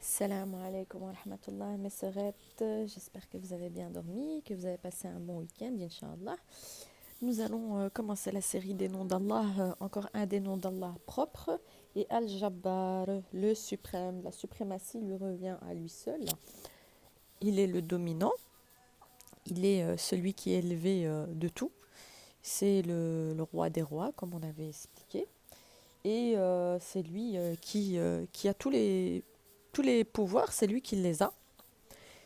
Salam alaikum wa rahmatullah, mes sœurettes. J'espère que vous avez bien dormi, que vous avez passé un bon week-end, Inch'Allah. Nous allons commencer la série des noms d'Allah, encore un des noms d'Allah propres, et Al-Jabbar, le suprême. La suprématie lui revient à lui seul. Il est le dominant, il est celui qui est élevé de tout. C'est le roi des rois, comme on avait expliqué. Et c'est lui qui a tous les pouvoirs, c'est lui qui les a.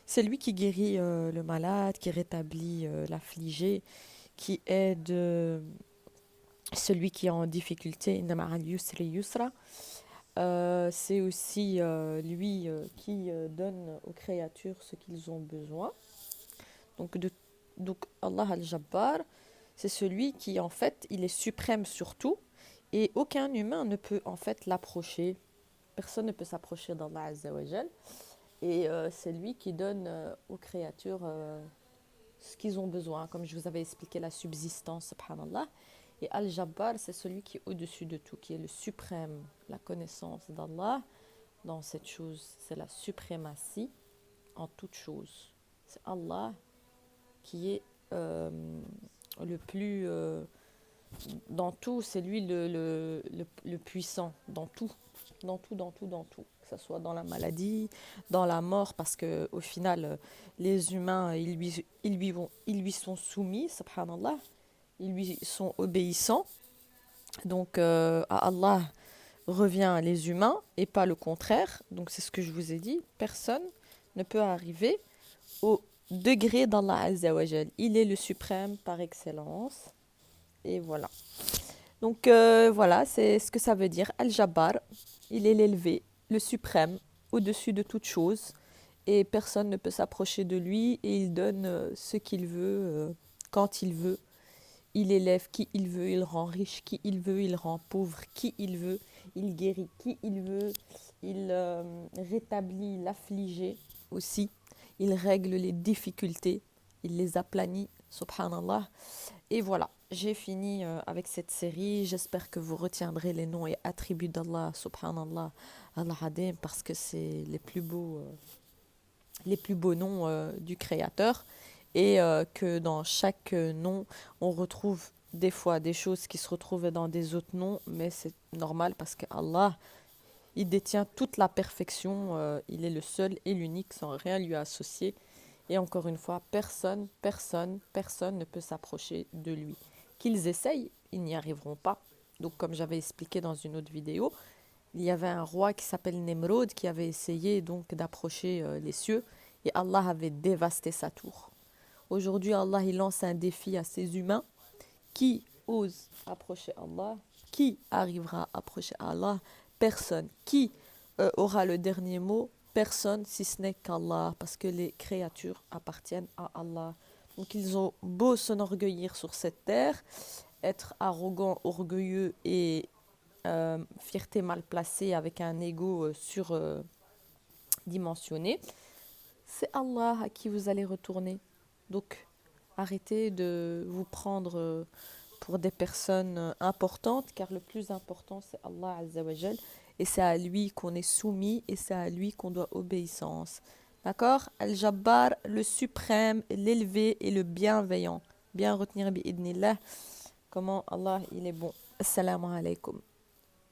C'est lui qui guérit le malade, qui rétablit l'affligé, qui aide celui qui est en difficulté. Inna ma'al yusri yusra. C'est aussi lui qui donne aux créatures ce qu'ils ont besoin. Donc, donc Allah al-Jabbar, c'est celui qui en fait, il est suprême sur tout et aucun humain ne peut en fait l'approcher. Personne ne peut s'approcher d'Allah Azza wa Jal. Et c'est lui qui donne aux créatures ce qu'ils ont besoin, comme je vous avais expliqué la subsistance, subhanallah. Et Al-Jabbar, c'est celui qui est au-dessus de tout, qui est le suprême, la connaissance d'Allah dans cette chose, c'est la suprématie en toute chose. C'est Allah qui est le plus... dans tout, c'est lui le puissant, dans tout, dans tout, dans tout, dans tout. Que ce soit dans la maladie, dans la mort, parce que au final, les humains, ils lui sont soumis, subhanallah, ils lui sont obéissants. Donc à Allah revient les humains et pas le contraire. Donc c'est ce que je vous ai dit. Personne ne peut arriver au degré d'Allah Azza wa Jal. Il est le suprême par excellence. Et voilà. Donc voilà, c'est ce que ça veut dire. Al-Jabbar, il est l'élevé, le suprême, au-dessus de toute chose. Et personne ne peut s'approcher de lui. Et il donne ce qu'il veut, quand il veut. Il élève qui il veut, il rend riche qui il veut, il rend pauvre qui il veut. Il guérit qui il veut. Il rétablit l'affligé aussi. Il règle les difficultés. Il les aplanit, subhanallah. Et voilà, j'ai fini avec cette série. J'espère que vous retiendrez les noms et attributs d'Allah, subhanallah, al-Hadim, parce que c'est les plus beaux noms du Créateur. Et que dans chaque nom, on retrouve des fois des choses qui se retrouvent dans des autres noms, mais c'est normal parce que Allah, il détient toute la perfection. Il est le seul et l'unique sans rien lui associer. Et encore une fois, personne, personne, personne ne peut s'approcher de lui. Qu'ils essayent, ils n'y arriveront pas. Donc comme j'avais expliqué dans une autre vidéo, il y avait un roi qui s'appelle Nemrod qui avait essayé donc d'approcher les cieux et Allah avait dévasté sa tour. Aujourd'hui, Allah il lance un défi à ces humains. Qui ose approcher Allah? Qui arrivera à approcher Allah? Personne. Qui aura le dernier mot? Personne si ce n'est qu'Allah, parce que les créatures appartiennent à Allah. Donc ils ont beau s'enorgueillir sur cette terre, être arrogants, orgueilleux et fierté mal placée avec un ego surdimensionné, c'est Allah à qui vous allez retourner. Donc arrêtez de vous prendre pour des personnes importantes, car le plus important c'est Allah Azza wa Jal, et c'est à lui qu'on est soumis et c'est à lui qu'on doit obéissance. D'accord? Al-Jabbar, le suprême, l'élevé et le bienveillant. Bien retenir bi'idnillah comment Allah il est bon. Assalamu alaikum.